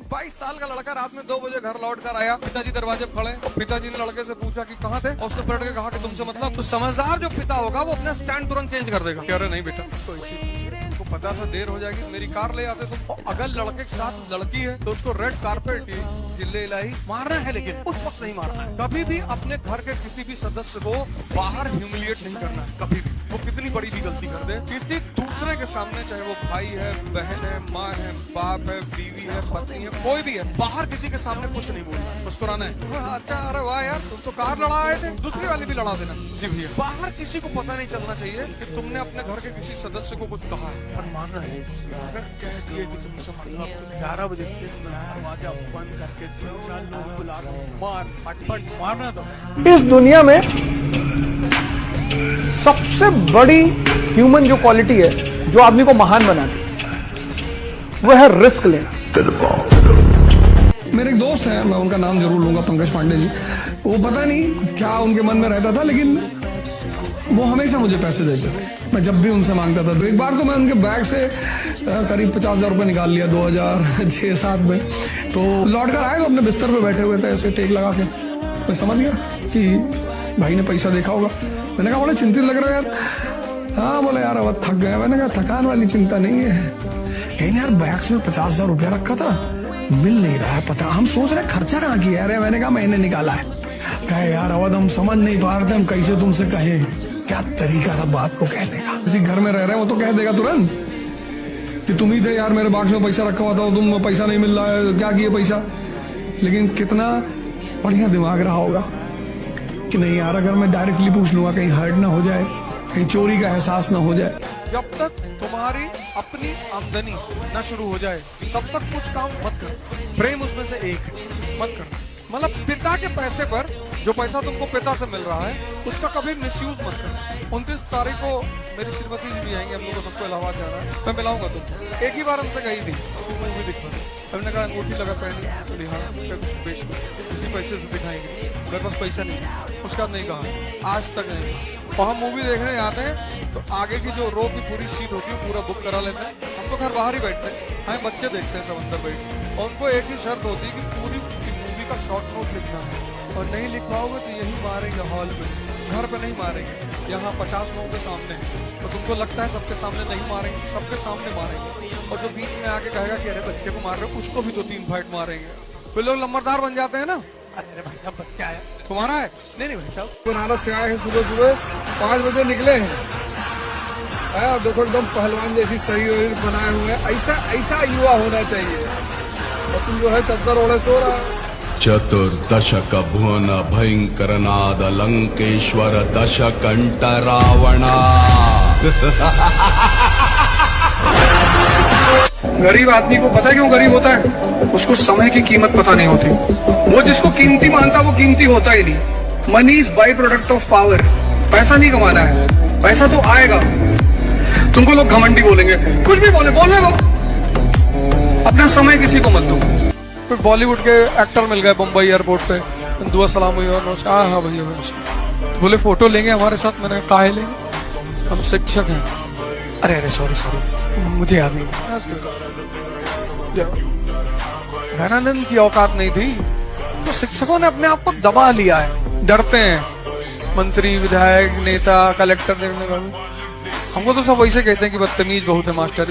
22 साल का लड़का रात में 2 बजे घर लौट कर आया, पिताजी दरवाजे पर खड़े। पिताजी ने लड़के से पूछा कि कहाँ थे, और उसने पलट के कहा कि तुमसे मतलब। तो समझदार जो पिता होगा वो अपना स्टैंड तुरंत चेंज कर देगा। अरे नहीं बेटा, तो इसी को पता था देर हो जाएगी, मेरी कार ले आते तुम। अगर लड़के के साथ लड़की है तो उसको रेड कारपेट चिल्ले इलाही मारना है, लेकिन उस वक्त नहीं मारना है। कभी भी अपने घर के किसी भी सदस्य को बाहर ह्यूमिलिएट नहीं करना है, कभी भी। वो कितनी बड़ी भी गलती कर दे किसी दूसरे के सामने, चाहे वो भाई है, बहन है, माँ है, बाप है, बीवी है, पत्नी है, कोई भी है, बाहर किसी के सामने कुछ नहीं बोलना, मुस्कुराना है। अच्छा, अरे वाह यार, तुम तो कार लड़ा आए थे, दूसरी वाली भी लड़ा देना। जी भैया, बाहर किसी को पता नहीं चलना चाहिए कि तुमने अपने घर के किसी सदस्य को कुछ कहा है, पर मानना है। अगर कह दिए कि तुमसे मतलब 11 बजे दरवाजा बंद करके 3-4 लोग बुला मार फटफट मारना, तो इस दुनिया में सबसे बड़ी ह्यूमन जो क्वालिटी है जो आदमी को महान बनाती है, वो है रिस्क लेना। मेरे एक दोस्त हैं, मैं उनका नाम जरूर लूंगा, पंकज पांडे जी। वो पता नहीं क्या उनके मन में रहता था, लेकिन वो हमेशा मुझे पैसे देते थे। मैं जब भी उनसे मांगता था, तो एक बार तो मैं उनके बैग से करीब 50,000 रुपये निकाल लिया 2006-07 में। तो लौट कर आए तो अपने बिस्तर पे बैठे हुए थे ऐसे टेक लगा के। मैं समझ गया कि भाई ने पैसा देखा होगा। मैंने कहा बड़ा चिंतित लग रहा है यार। हाँ बोले यार अब थक गए। मैंने कहा थकान वाली चिंता नहीं है, कहीं यार बैग्स में 50,000 रुपया रखा था, मिल नहीं रहा है पता। हम सोच रहे खर्चा कहाँ किया है। मैंने कहा मैंने निकाला है। कहे यार अवध हम समझ नहीं पा रहे थे, हम कैसे तुमसे कहें, क्या तरीका था बात को कहने का। किसी घर में रह रहे हैं वो तो कह देगा तुरंत कि तुम ही थे यार, मेरे बाक्स में पैसा रखा हुआ था, तुम पैसा नहीं मिल रहा है, क्या किए पैसा। लेकिन कितना बढ़िया दिमाग रहा होगा कि नहीं यार, अगर मैं डायरेक्टली पूछ लूंगा कहीं हर्ट ना हो जाए, कहीं चोरी का एहसास ना हो जाए। जब तक तुम्हारी अपनी आमदनी न शुरू हो जाए तब तक कुछ काम मत कर। प्रेम उसमें से एक है, मत कर। मतलब पिता के पैसे पर, जो पैसा तुमको पिता से मिल रहा है, उसका कभी मिसयूज मत कर। 29 तारीख को मेरी श्रीमती जी भी आएंगे, हम लोग को सबको इलाहाबाद जाना है, मैं मिलाऊंगा तुमको। एक ही बार हमसे कही थी मूवी दिखा, हमने कहा अंगूठी लगा पहनी, बेच किसी पैसे से दिखाएंगे, मेरे पास पैसा नहीं। उसका नहीं कहा, आज तक नहीं। और हम मूवी देखने आते हैं तो आगे की जो रो की पूरी सीट होती है पूरा बुक करा लेते हैं। हम तो घर बाहर ही बैठते हैं, हमें बच्चे देखते हैं सब अंदर बैठ। और उनको एक ही शर्त होती है कि पूरी मूवी का शॉर्ट नोट लिखना है, और नहीं लिख पाओगे तो यही मारेंगे हॉल में, घर पे नहीं मारेंगे। यहाँ 50 लोगों के सामने, तो तुमको लगता है सबके सामने नहीं मारेंगे, सबके सामने मारेंगे। और जो बीच में आके कहेगा कि अरे बच्चे को मार रहे हो, उसको भी 2-3 फाइट मारेंगे। फिर लोग लंबरदार बन जाते हैं ना। अरे भाई साहब बच्चा है तुम्हारा है, नहीं भाई साहब बनारस से आए हैं, सुबह 5 बजे निकले हैं। देखो एकदम पहलवान जैसी सही बनाए हुए, ऐसा युवा होना चाहिए। और तुम जो है चद्दर ओढ़े सो रहा है। चतुर्दशक भुवन भयंकरनाद लंकेश्वर दशकंठ रावणा। गरीब आदमी को पता है क्यों गरीब होता है? उसको समय की कीमत पता नहीं होती। वो जिसको कीमती मानता वो कीमती होता ही नहीं। Money is by product of power. पैसा नहीं कमाना है, पैसा तो आएगा। तुमको लोग घमंडी बोलेंगे, कुछ भी बोलने दो, अपना समय किसी को मत दो। फिर बॉलीवुड के एक्टर मिल गए बम्बई एयरपोर्ट पे, दुआ सलाम हुई और हाँ भैया तो बोले फोटो लेंगे हमारे साथ। मैंने कहा काहे लेंगे, हम शिक्षक हैं। अरे सॉरी मुझे याद नहीं। घनानंद की औकात नहीं थी, तो शिक्षकों ने अपने आप को दबा लिया है, डरते हैं। मंत्री, विधायक, नेता, कलेक्टर देखने वाले, हमको तो सब वैसे कहते हैं कि बदतमीज बहुत है मास्टर।